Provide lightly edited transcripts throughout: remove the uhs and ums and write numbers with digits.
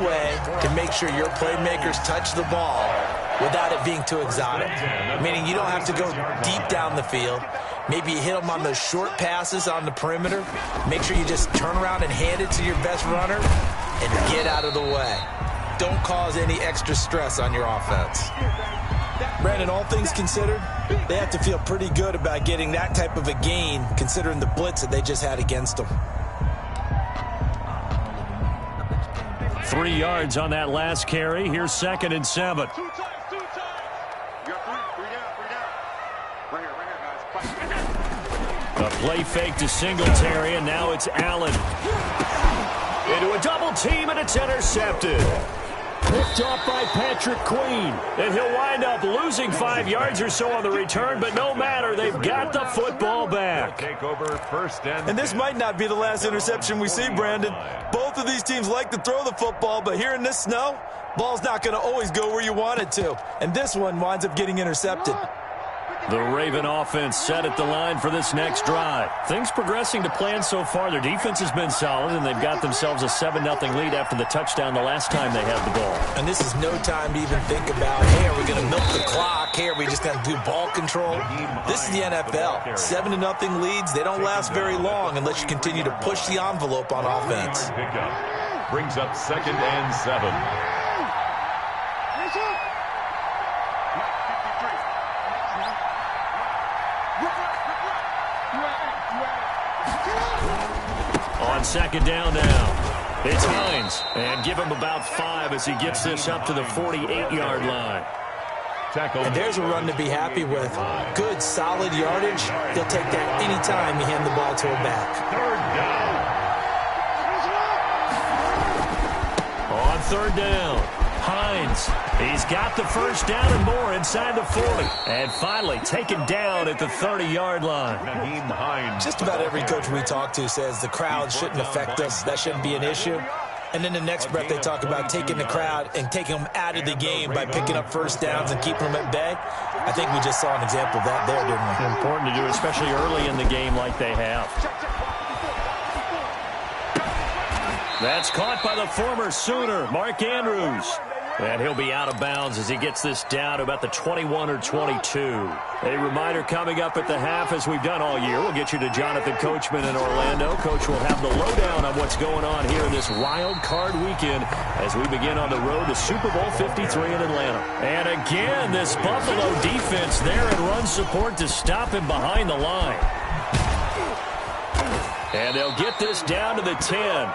way to make sure your playmakers touch the ball without it being too exotic. Meaning you don't have to go deep down the field. Maybe you hit them on those short passes on the perimeter. Make sure you just turn around and hand it to your best runner and get out of the way. Don't cause any extra stress on your offense. Brandon, all things considered, they have to feel pretty good about getting that type of a gain considering the blitz that they just had against them. 3 yards on that last carry. Here's 2nd and 7. A play fake to Singletary, and now it's Allen. Into a double team, and it's intercepted. Picked off by Patrick Queen. And he'll wind up losing 5 yards or so on the return, but no matter, they've got the football back. And this might not be the last interception we see, Brandon. Both of these teams like to throw the football, but here in this snow, ball's not going to always go where you want it to. And this one winds up getting intercepted. The Raven offense set at the line for this next drive. Things progressing to plan so far. Their defense has been solid, and they've got themselves a 7-0 lead after the touchdown the last time they had the ball. And this is no time to even think about, hey, are we going to milk the clock? Hey, are we just going to do ball control? This is the NFL. 7-0 leads, they don't last very long unless you continue to push the envelope on offense. Brings up 2nd and 7. On 2nd down now, it's Hines. And give him about 5 as he gets this up to the 48-yard line. And there's a run to be happy with. Good, solid yardage. He'll take that anytime you hand the ball to a back. 3rd down, Hines. He's got the first down and more inside the 40. And finally taken down at the 30-yard line. Just about every coach we talk to says the crowd shouldn't affect us. That shouldn't be an issue. And then the next breath they talk about taking the crowd and taking them out of the game by picking up first downs and keeping them at bay. I think we just saw an example of that there, didn't we? Important to do, especially early in the game like they have. That's caught by the former Sooner, Mark Andrews. And he'll be out of bounds as he gets this down to about the 21 or 22. A reminder coming up at the half, as we've done all year. We'll get you to Jonathan Coachman in Orlando. Coach will have the lowdown on what's going on here in this wild card weekend as we begin on the road to Super Bowl 53 in Atlanta. And again, this Buffalo defense there in run support to stop him behind the line. And they'll get this down to the 10.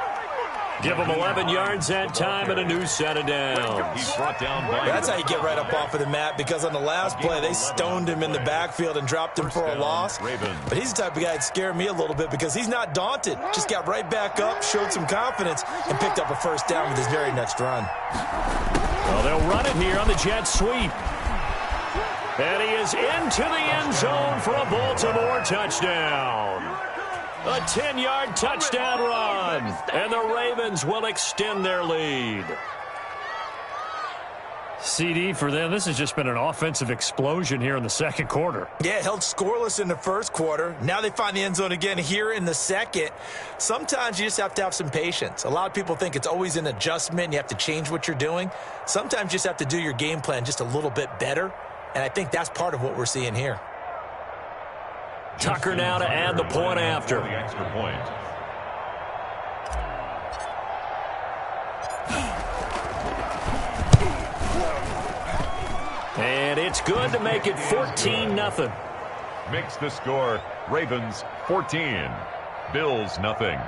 Give him 11 yards that time and a new set of downs. That's how you get right up off of the mat, because on the last play, they stoned him in the backfield and dropped him for a loss. But he's the type of guy that scared me a little bit because he's not daunted. Just got right back up, showed some confidence, and picked up a first down with his very next run. Well, they'll run it here on the jet sweep. And he is into the end zone for a Baltimore touchdown. A 10-yard touchdown run, and the Ravens will extend their lead. CD for them, this has just been an offensive explosion here in the second quarter. Yeah, held scoreless in the first quarter. Now they find the end zone again here in the second. Sometimes you just have to have some patience. A lot of people think it's always an adjustment. You have to change what you're doing. Sometimes you just have to do your game plan just a little bit better, and I think that's part of what we're seeing here. Tucker now to add the point after. The extra point. And it's good to make it 14-0. Makes the score Ravens 14, Bills nothing.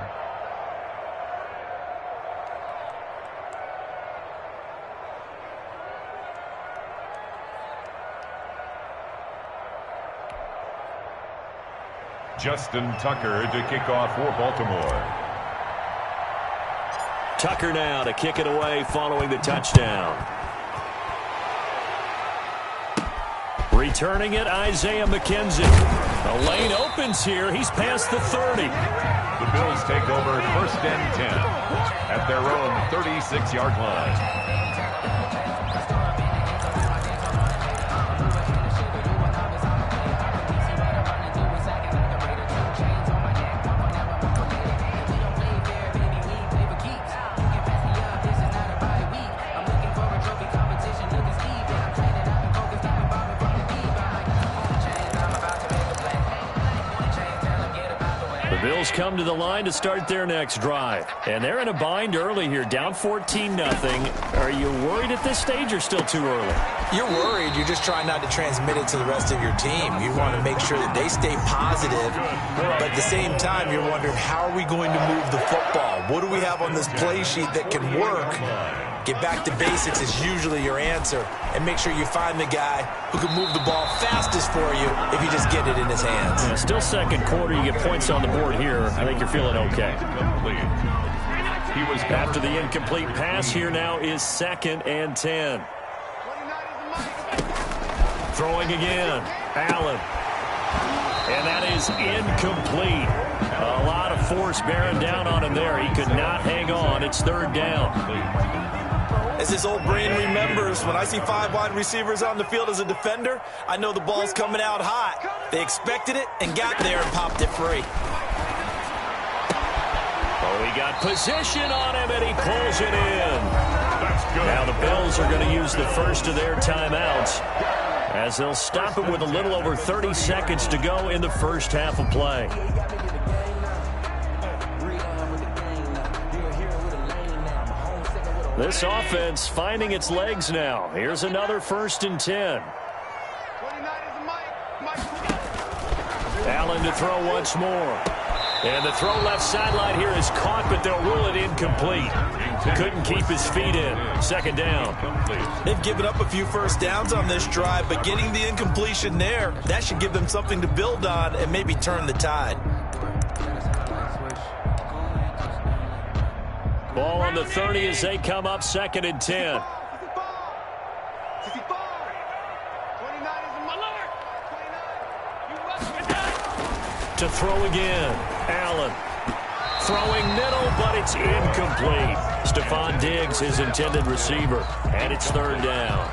Justin Tucker to kick off for Baltimore. Tucker now to kick it away following the touchdown. Returning it, Isaiah McKenzie. The lane opens here. He's past the 30. The Bills take over 1st and 10 at their own 36-yard line. Bills come to the line to start their next drive. And they're in a bind early here, down 14-0. Are you worried at this stage or still too early? You're worried. You're just trying not to transmit it to the rest of your team. You want to make sure that they stay positive. But at the same time, you're wondering, how are we going to move the football? What do we have on this play sheet that can work? Get back to basics is usually your answer. And make sure you find the guy who can move the ball fastest for you if you just get it in his hands. Yeah, still second quarter. You get points on the board here. I think you're feeling okay. After the incomplete pass, here now is 2nd and 10. Throwing again. Allen. And that is incomplete. A lot of force bearing down on him there. He could not hang on. It's 3rd down. As his old brain remembers, when I see 5 wide receivers on the field as a defender, I know the ball's coming out hot. They expected it and got there and popped it free. Oh, he got position on him, and he pulls it in. Now the Bills are going to use the first of their timeouts as they'll stop it with a little over 30 seconds to go in the first half of play. This offense finding its legs now. Here's another 1st and 10. Allen to throw once more. And the throw left sideline here is caught, but they'll rule it incomplete. Couldn't keep his feet in. 2nd down. They've given up a few first downs on this drive, but getting the incompletion there, that should give them something to build on and maybe turn the tide. Ball on the 30 as they come up 2nd and 10. To throw again. Allen. Throwing middle, but it's incomplete. Stephon Diggs, his intended receiver. And it's 3rd down.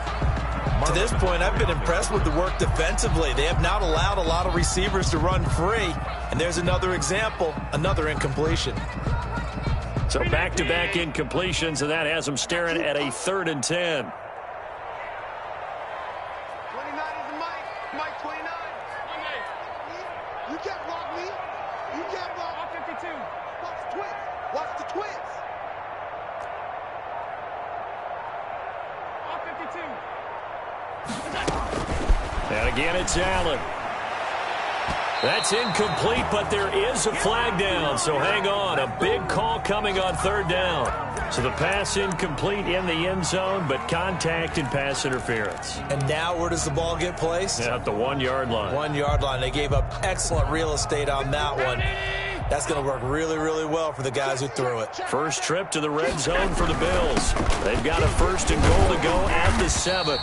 To this point, I've been impressed with the work defensively. They have not allowed a lot of receivers to run free. And there's another example, another incompletion. So back-to-back incompletions, and that has them staring at a 3rd and 10. 29 is the Mike 29. You can't block me. You can't block 52. Watch the twins. Watch the twins. 52. And again, it's Allen. That's incomplete, but there is a flag down, so hang on. A big call coming on 3rd down. So the pass incomplete in the end zone, but contact and pass interference. And now where does the ball get placed? At the 1-yard line. 1-yard line. They gave up excellent real estate on that one. That's going to work really, really well for the guys who threw it. First trip to the red zone for the Bills. They've got a 1st and goal to go at the 7.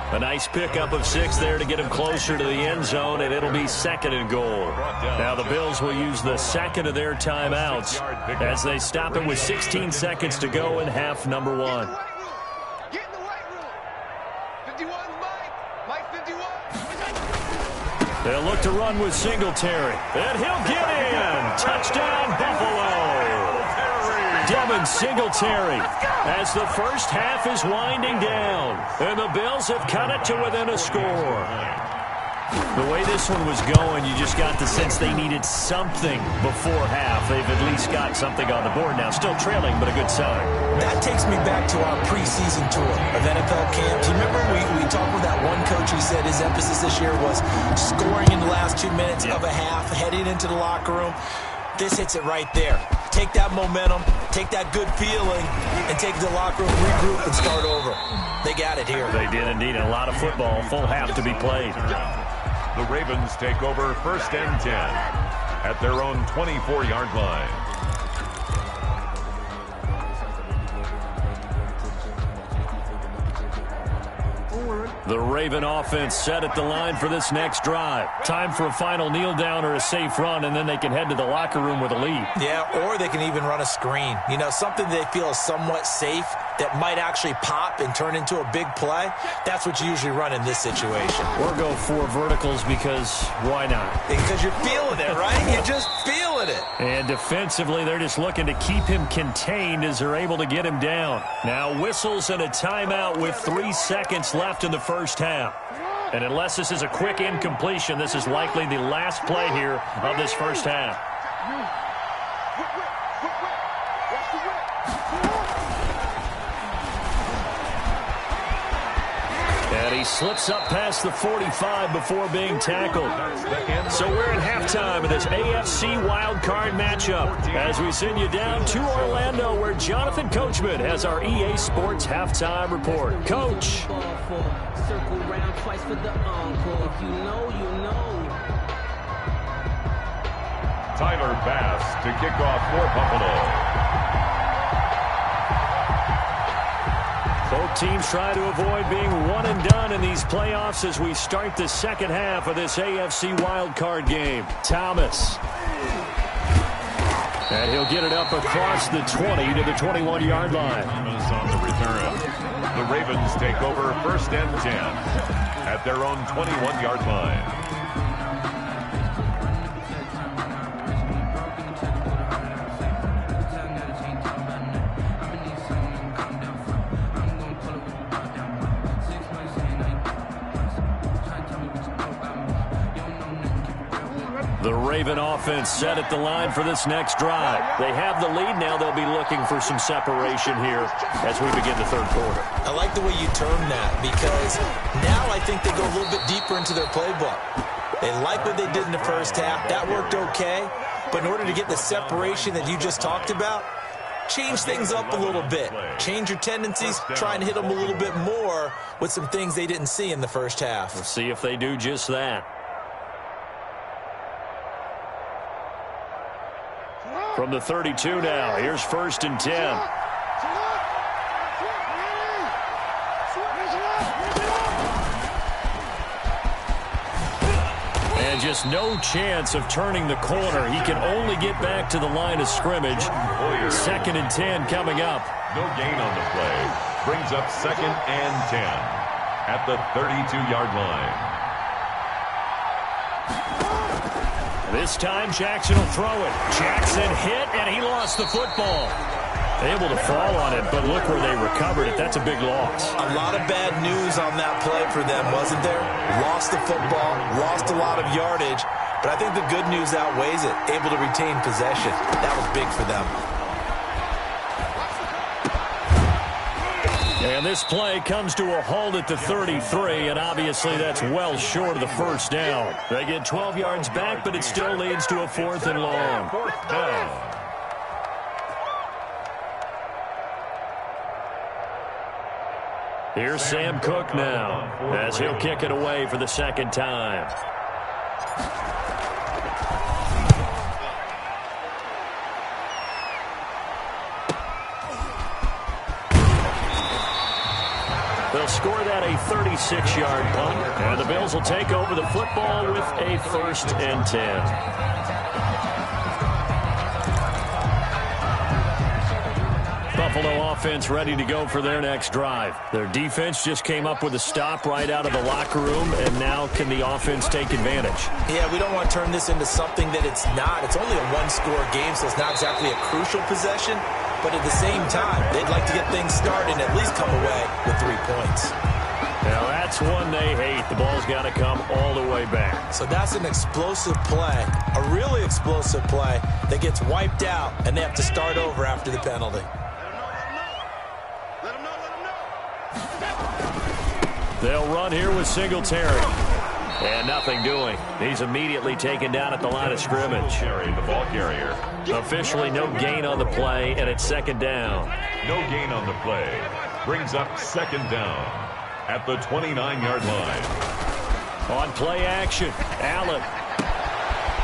A nice pickup of 6 there to get him closer to the end zone, and it'll be 2nd and goal. Now the Bills will use the 2nd of their timeouts as they stop it with 16 seconds to go in half number 1. Get in the white room. 51's Mike 51. They'll look to run with Singletary, and he'll get in. Touchdown, Buffalo. Devin Singletary as the first half is winding down, and the Bills have cut it to within a score. The way this one was going, you just got the sense they needed something before half. They've at least got something on the board now. Still trailing, but a good sign. That takes me back to our preseason tour of NFL camps. You remember we talked with that one coach who said his emphasis this year was scoring in the last 2 minutes of a half, heading into the locker room. This hits it right there. Take that momentum, take that good feeling, and take the locker room, regroup, and start over. They got it here. They did indeed. A lot of football, full half to be played. The Ravens take over 1st and 10 at their own 24-yard line. The Raven offense set at the line for this next drive. Time for a final kneel down or a safe run, and then they can head to the locker room with a lead. Yeah, or they can even run a screen. You know, something they feel is somewhat safe that might actually pop and turn into a big play. That's what you usually run in this situation. Or go 4 verticals because why not? Because you're feeling it, right? You're just feeling it. And defensively, they're just looking to keep him contained as they're able to get him down. Now whistles and a timeout with 3 seconds left in the first half. And unless this is a quick incompletion, this is likely the last play here of this first half. Whip, whip, whip, whip. Watch the whip. And he slips up past the 45 before being tackled. So we're in halftime of this AFC wildcard matchup as we send you down to Orlando where Jonathan Coachman has our EA Sports halftime report. Coach. Circle round twice for the encore. If you know, you know. Tyler Bass to kick off for Buffalo. Both teams try to avoid being one and done in these playoffs as we start the second half of this AFC wildcard game. Thomas. And he'll get it up across the 20 to the 21-yard line. Thomas on the return. The Ravens take over 1st and 10 at their own 21-yard line. The Raven offense set at the line for this next drive. They have the lead now. They'll be looking for some separation here as we begin the third quarter. I like the way you term that because now I think they go a little bit deeper into their playbook. They like what they did in the first half. That worked okay. But in order to get the separation that you just talked about, change things up a little bit. Change your tendencies. Try and hit them a little bit more with some things they didn't see in the first half. We'll see if they do just that. From the 32 now, here's 1st and 10. And just no chance of turning the corner. He can only get back to the line of scrimmage. 2nd and 10 coming up. No gain on the play. Brings up 2nd and 10 at the 32-yard line. This time Jackson will throw it. Jackson hit, and he lost the football. Able to fall on it, but look where they recovered it. That's a big loss. A lot of bad news on that play for them, wasn't there? Lost the football, lost a lot of yardage, but I think the good news outweighs it. Able to retain possession. That was big for them. And this play comes to a halt at the 33, and obviously that's well short of the first down. They get 12 yards back, but it still leads to a 4th and long. 4th down. Here's Sam Cook now as he'll kick it away for the second time. They'll score that a 36-yard punt, and the Bills will take over the football with a 1st and 10. Buffalo offense ready to go for their next drive. Their defense just came up with a stop right out of the locker room, and now can the offense take advantage? Yeah, we don't want to turn this into something that it's not. It's only a one-score game, so it's not exactly a crucial possession. But at the same time, they'd like to get things started and at least come away with 3 points. Now that's one they hate. The ball's got to come all the way back. So that's an explosive play, a really explosive play that gets wiped out, and they have to start over after the penalty. Let him know. They'll run here with Singletary. And nothing doing. He's immediately taken down at the line of scrimmage. Carry the ball carrier. Officially no gain on the play, and it's 2nd down. No gain on the play. Brings up 2nd down at the 29-yard line. On play action, Allen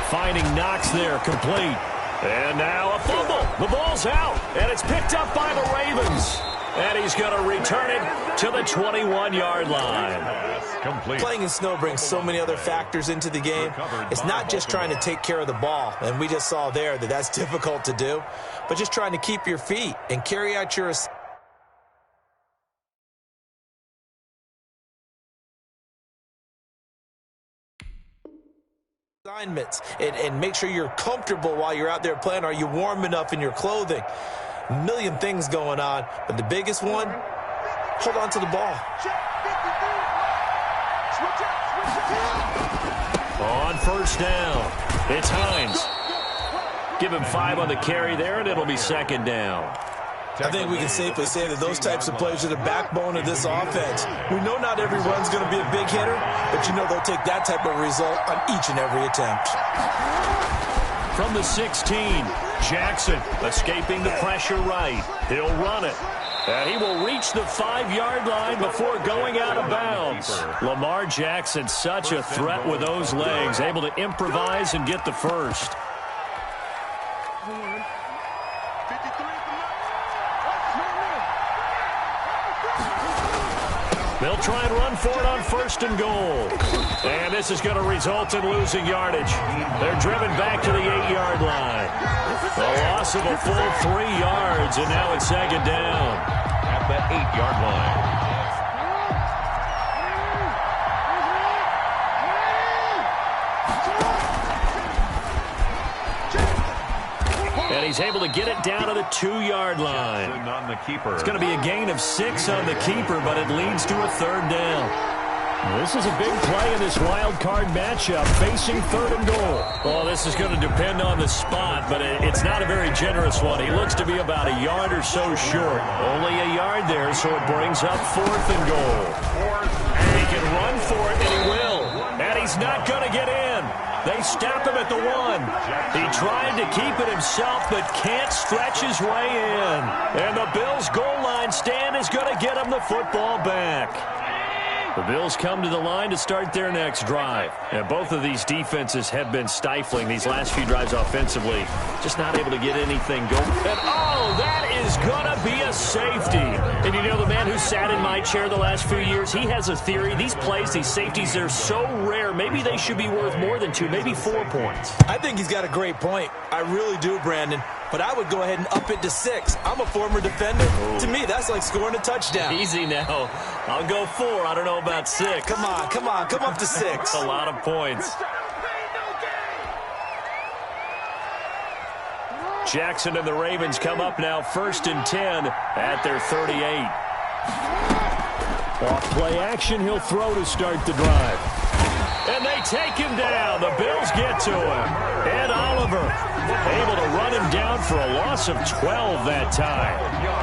finding Knox there, complete. And now a fumble. The ball's out, and it's picked up by the Ravens. And he's going to return it to the 21-yard line. Complete. Playing in snow brings so many other factors into the game. It's not just trying to take care of the ball, and we just saw there that that's difficult to do, but just trying to keep your feet and carry out your assignments and make sure you're comfortable while you're out there playing. Are you warm enough in your clothing? A million things going on, but the biggest one, hold on to the ball. On 1st down, it's Hines. Give him 5 on the carry there, and it'll be second down. I think we can safely say that those types of plays are the backbone of this offense. We know not every run's going to be a big hitter, but you know they'll take that type of result on each and every attempt. From the 16, Jackson escaping the pressure right. He'll run it. And he will reach the 5-yard line before going out of bounds. Lamar Jackson, such a threat with those legs, able to improvise and get the first. They'll try and run for it on 1st and goal. And this is going to result in losing yardage. They're driven back to the 8-yard line. A loss of a full 3 yards, and now it's second down. At the 8-yard line. And he's able to get it down to the 2-yard line. On the keeper. It's going to be a gain of 6 on the keeper, but it leads to a 3rd down. This is a big play in this wild card matchup, facing 3rd and goal. Well, this is going to depend on the spot, but it's not a very generous one. He looks to be about a yard or so short. Only a yard there, so it brings up 4th and goal. He can run for it, and he will. And he's not going to get in. They stop him at the 1. He tried to keep it himself, but can't stretch his way in. And the Bills' goal line stand is going to get him the football back. The Bills come to the line to start their next drive. And both of these defenses have been stifling these last few drives offensively. Just not able to get anything going. And, oh, that is going to be a safety. And you know, the man who sat in my chair the last few years, he has a theory. These plays, these safeties, they're so rare. Maybe they should be worth more than 2, maybe 4 points. I think he's got a great point. I really do, Brandon. But I would go ahead and up it to 6. I'm a former defender. Ooh. To me, that's like scoring a touchdown. Easy now. I'll go 4. I don't know about 6. Come on. Come up to 6. A lot of points. Jackson and the Ravens come up now 1st and 10 at their 38. Off play action, he'll throw to start the drive. And they take him down. The Bills get to him. Ed Oliver able to run him down for a loss of 12 that time.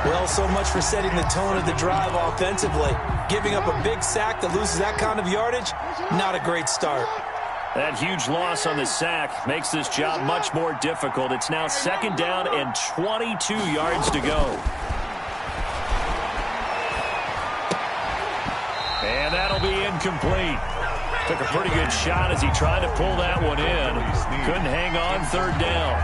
Well, so much for setting the tone of the drive offensively. Giving up a big sack that loses that kind of yardage, not a great start. That huge loss on the sack makes this job much more difficult. It's now 2nd down and 22 yards to go. And that'll be incomplete. Took a pretty good shot as he tried to pull that one in. Couldn't hang on 3rd down.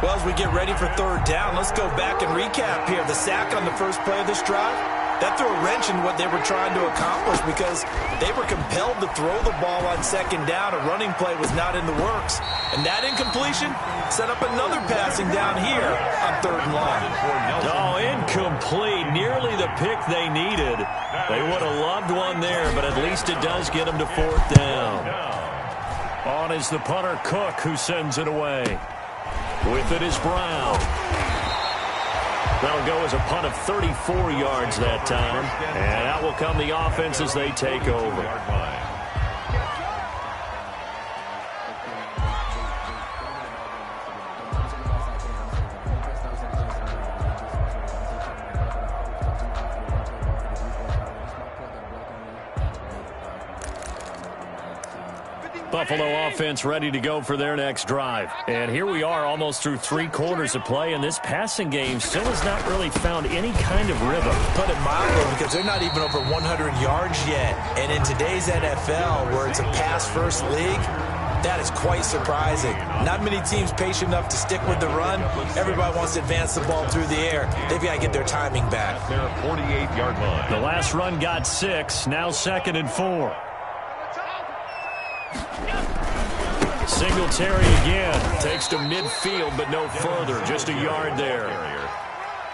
Well, as we get ready for 3rd down, let's go back and recap here. The sack on the first play of this drive, that threw a wrench in what they were trying to accomplish because they were compelled to throw the ball on 2nd down. A running play was not in the works. And that incompletion set up another passing down here on 3rd and long. Oh, incomplete. Nearly the pick they needed. They would have loved one there, but at least it does get them to 4th down. On is the punter, Cook, who sends it away. With it is Brown. That'll go as a punt of 34 yards that time. And out will come the offense as they take over. Buffalo offense ready to go for their next drive. And here we are almost through 3 quarters of play, and this passing game still has not really found any kind of rhythm. Put it mildly, because they're not even over 100 yards yet. And in today's NFL, where it's a pass-first league, that is quite surprising. Not many teams patient enough to stick with the run. Everybody wants to advance the ball through the air. They've got to get their timing back. Their 48-yard line. The last run got 6, now 2nd and 4. Singletary again. Takes to midfield, but no further. Just a yard there.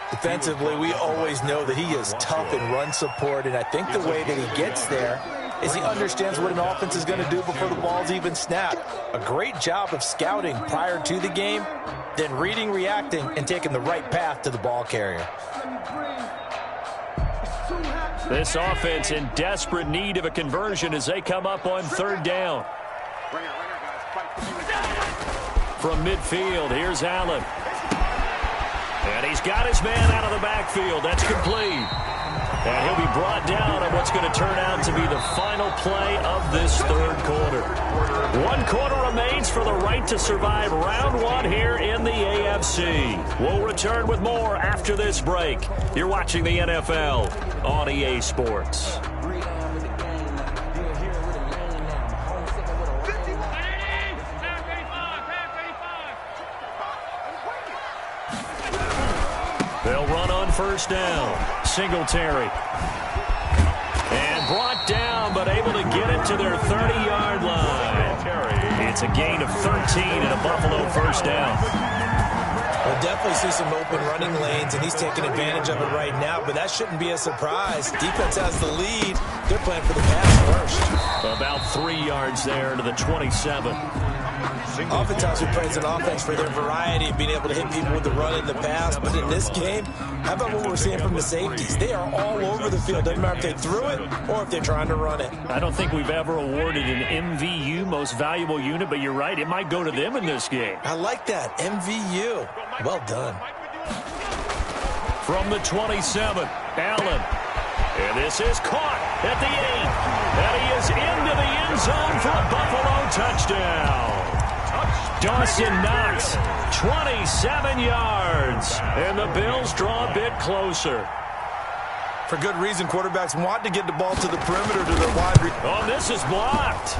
Defensively, we always know that he is tough in run support, and I think the way that he gets there is he understands what an offense is going to do before the ball's even snapped. A great job of scouting prior to the game, then reading, reacting, and taking the right path to the ball carrier. This offense in desperate need of a conversion as they come up on 3rd down. from midfield. Here's Allen. And he's got his man out of the backfield. That's complete. And he'll be brought down on what's going to turn out to be the final play of this third quarter. 1 quarter remains for the right to survive round 1 here in the AFC. We'll return with more after this break. You're watching the NFL on EA Sports. They'll run on first down. Singletary. And brought down, but able to get it to their 30-yard line. It's a gain of 13 and a Buffalo first down. We'll definitely see some open running lanes, and he's taking advantage of it right now, but that shouldn't be a surprise. Defense has the lead. They're playing for the pass first. About 3 yards there to the 27. Oftentimes we praise an offense for their variety of being able to hit people with the run and the pass, but in this game, how about what we're seeing from the safeties? They are all over the field. Doesn't matter if they threw it or if they're trying to run it. I don't think we've ever awarded an MVU, most valuable unit, but you're right, it might go to them in this game. I like that, MVU. Well done. From the 27, Allen. And this is caught at the 8. And he is into the end zone for a Buffalo touchdown. Dawson Knox, 27 yards. And the Bills draw a bit closer. For good reason, quarterbacks want to get the ball to the perimeter to their wide receiver. Oh, this is blocked.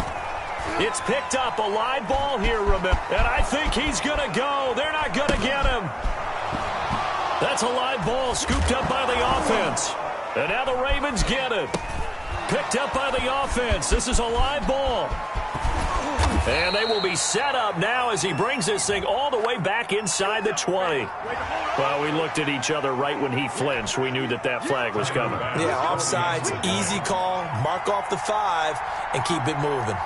It's picked up, a live ball here, remember. And I think he's going to go. They're not going to get him. That's a live ball scooped up by the offense. And now the Ravens get it. Picked up by the offense. This is a live ball. And they will be set up now as he brings this thing all the way back inside the 20. Well, we looked at each other right when he flinched. We knew that that flag was coming. Yeah, offsides, easy call. Mark off the 5 and keep it moving.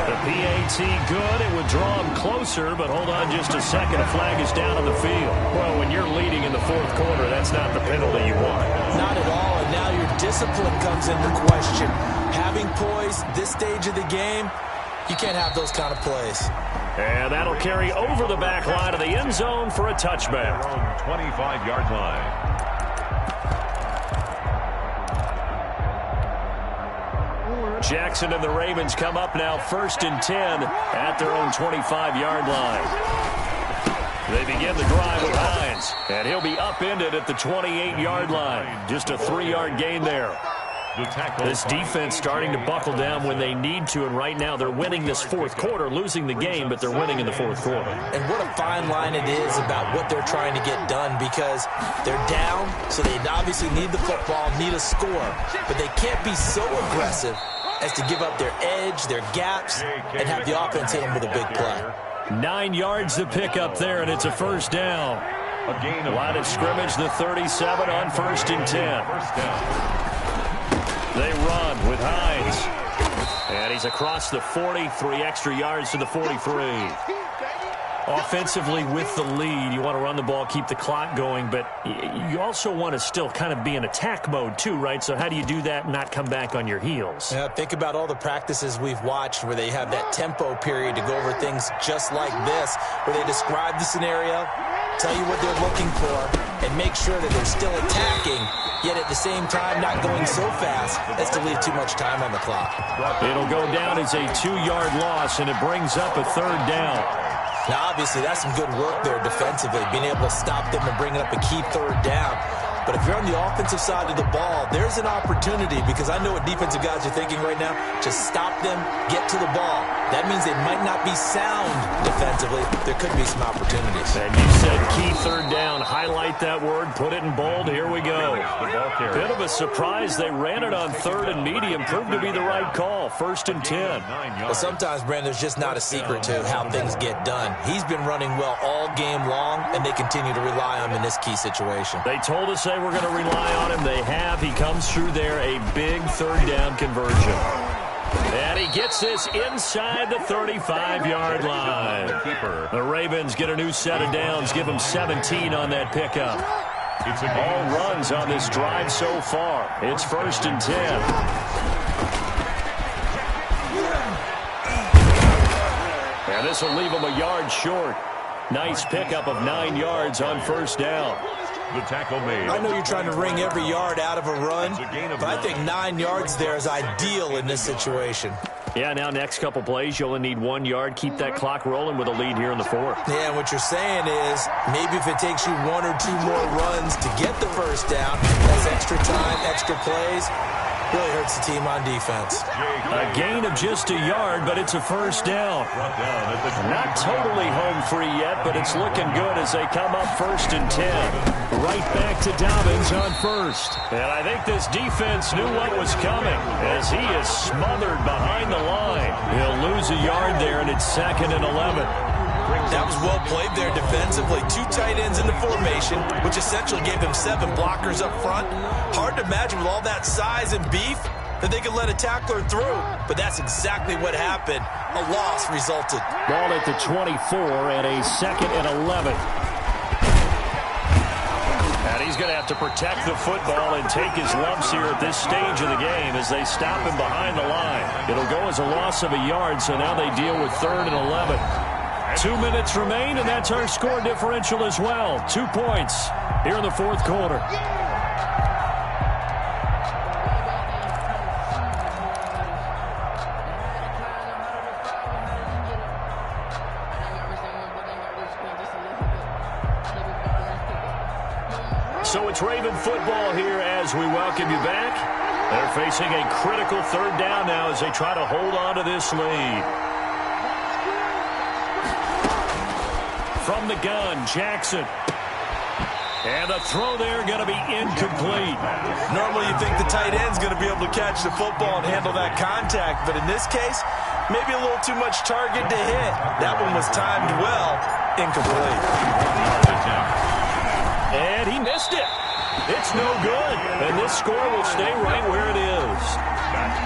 The PAT good. It would draw him closer, but hold on just a second. A flag is down on the field. Well, when you're leading in the fourth quarter, that's not the penalty you want. Not at all, and now your discipline comes into question. Having poise this stage of the game, you can't have those kind of plays. And that'll carry over the back line of the end zone for a touchback. 25-yard line. Jackson and the Ravens come up now 1st and 10 at their own 25-yard line. They begin the drive with Hines, and he'll be upended at the 28-yard line. Just a 3-yard gain there. This defense starting to buckle down when they need to, and right now they're winning this fourth quarter, losing the game, but they're winning in the fourth quarter. And what a fine line it is about what they're trying to get done, because they're down, so they obviously need the football, need a score, but they can't be so aggressive as to give up their edge, their gaps, and have the offense hit them with a big play. 9 yards to pick up there, and it's a first down. Line of scrimmage, the 37 on 1st and 10. They run with Hines. And he's across the 40, 3 extra yards to the 43. Offensively with the lead, you want to run the ball, keep the clock going, but you also want to still kind of be in attack mode too, right? So how do you do that and not come back on your heels? Yeah, think about all the practices we've watched where they have that tempo period to go over things just like this, where they describe the scenario, tell you what they're looking for, and make sure that they're still attacking, yet at the same time not going so fast as to leave too much time on the clock. It'll go down as a 2-yard loss, and it brings up a 3rd down. Now, obviously, that's some good work there defensively, being able to stop them and bring up a key 3rd down. But if you're on the offensive side of the ball, there's an opportunity, because I know what defensive guys are thinking right now. Just stop them, get to the ball. That means they might not be sound defensively. There could be some opportunities. And you said key 3rd down. Highlight that word. Put it in bold. Here we go. Bit of a surprise. They ran it on 3rd and medium. Proved to be the right call. 1st and 10. Well, sometimes, Brandon, there's just not a secret to how things get done. He's been running well all game long, and they continue to rely on him in this key situation. They told us they were going to rely on him. They have. He comes through there. A big 3rd down conversion. And he gets this inside the 35-yard line. The Ravens get a new set of downs, give them 17 on that pickup. All runs on this drive so far. It's 1st and 10. And this will leave them a yard short. Nice pickup of 9 yards on first down. The tackle made. I know you're trying to wring every yard out of a run, but I think 9 yards there is ideal in this situation. Yeah, now next couple plays, you'll only need 1 yard. Keep that clock rolling with a lead here in the fourth. Yeah, and what you're saying is maybe if it takes you 1 or 2 more runs to get the first down, that's extra time, extra plays, really hurts the team on defense. A gain of just a yard, but it's a first down. Not totally home free yet, but it's looking good as they come up 1st and 10. Right back to Dobbins on first. And I think this defense knew what was coming as he is smothered behind the line. He'll lose a yard there, and it's 2nd and 11. That was well played there defensively. 2 tight ends in the formation, which essentially gave him 7 blockers up front. Hard to imagine with all that size and beef that they could let a tackler through. But that's exactly what happened. A loss resulted. Ball at the 24 and a 2nd and 11. And he's going to have to protect the football and take his lumps here at this stage of the game as they stop him behind the line. It'll go as a loss of a yard, so now they deal with 3rd and 11. 2 minutes remain, and that's our score differential as well. 2 points here in the fourth quarter. So it's Raven football here as we welcome you back. They're facing a critical 3rd down now as they try to hold on to this lead. From the gun, Jackson. And the throw there going to be incomplete. Normally you think the tight end's going to be able to catch the football and handle that contact, but in this case, maybe a little too much target to hit. That one was timed well, incomplete. And he missed it. It's no good. And this score will stay right where it is.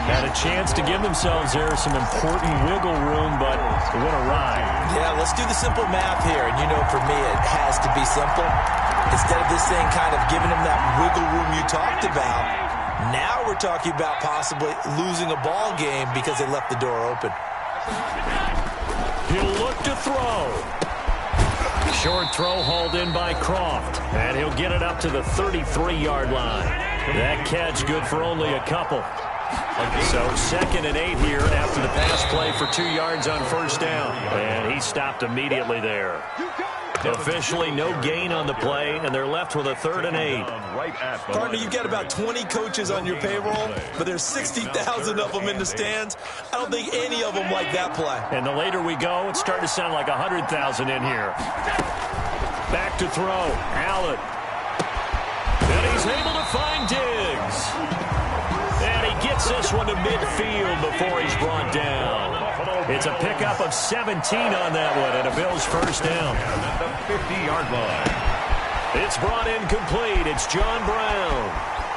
Had a chance to give themselves there some important wiggle room, but it went awry. Yeah, let's do the simple math here. And you know, for me, it has to be simple. Instead of this thing kind of giving them that wiggle room you talked about, now we're talking about possibly losing a ball game because they left the door open. He'll look to throw. Short throw hauled in by Croft. And he'll get it up to the 33-yard line. That catch good for only a couple. So 2nd and 8 here after the pass play for 2 yards on first down. And he stopped immediately there. Officially no gain on the play, and they're left with a 3rd and 8. Partner, you've got about 20 coaches on your payroll, but there's 60,000 of them in the stands. I don't think any of them like that play. And the later we go, it's starting to sound like 100,000 in here. Back to throw. Allen. And he's able to find Diggs. And he gets this one to midfield before he's brought down. It's a pickup of 17 on that one, and a Bills first down. At the 50-yard line. It's brought in complete. It's John Brown.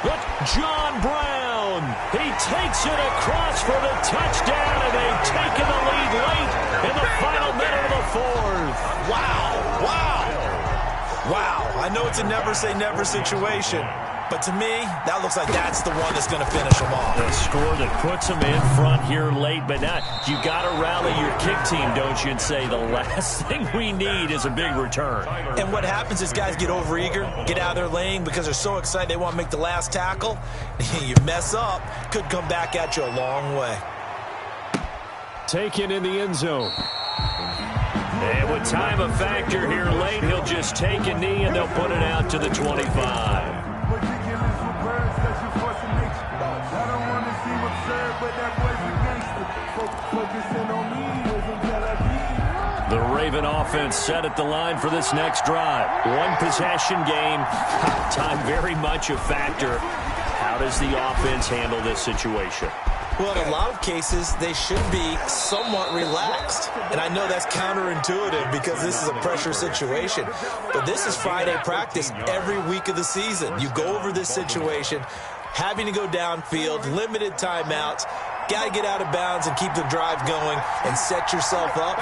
Look, John Brown. He takes it across for the touchdown, and they've taken the lead late in the final minute of the fourth. Wow, wow. Wow, I know it's a never-say-never situation, but to me, that looks like that's the one that's going to finish them off. The score that puts them in front here late, but now you got to rally your kick team, don't you, and say the last thing we need is a big return. And what happens is guys get overeager, get out of their lane because they're so excited they want to make the last tackle. You mess up, could come back at you a long way. Taken in the end zone. And with time a factor here late, he'll just take a knee and they'll put it out to the 25. The Raven offense set at the line for this next drive. One possession game. Time very much a factor. How does the offense handle this situation? Well, in a lot of cases, they should be somewhat relaxed. And I know that's counterintuitive because this is a pressure situation. But this is Friday practice every week of the season. You go over this situation, having to go downfield, limited timeouts, got to get out of bounds and keep the drive going and set yourself up.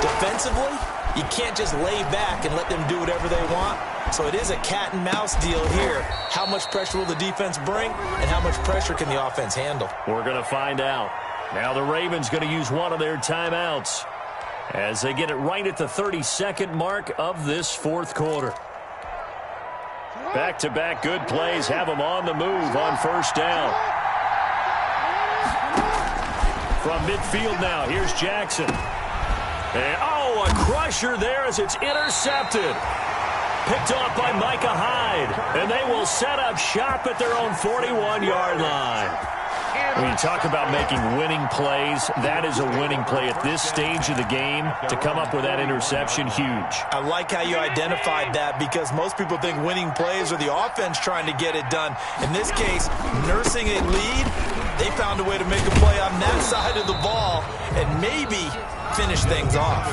Defensively, you can't just lay back and let them do whatever they want. So it is a cat and mouse deal here. How much pressure will the defense bring and how much pressure can the offense handle? We're going to find out. Now the Ravens going to use one of their timeouts. as they get it right at the 32nd mark of this fourth quarter. Back-to-back good plays have them on the move on first down. From midfield now, here's Jackson. And, oh, a crusher there as it's intercepted. Picked off by Micah Hyde. And they will set up shop at their own 41-yard line. When you talk about making winning plays, that is a winning play at this stage of the game. To come up with that interception, huge. I like how you identified that because most people think winning plays are the offense trying to get it done. In this case, nursing a lead, they found a way to make a play on that side of the ball and maybe finish things off.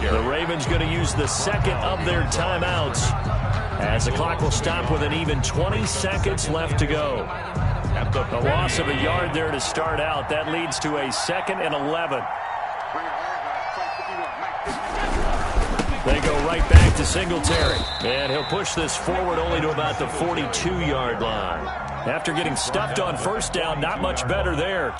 The Ravens going to use the second of their timeouts as the clock will stop with an even 20 seconds left to go. A loss of a yard there to start out. That leads to a 2nd and 11. They go right back to Singletary. And he'll push this forward only to about the 42-yard line. After getting stuffed on first down, not much better there.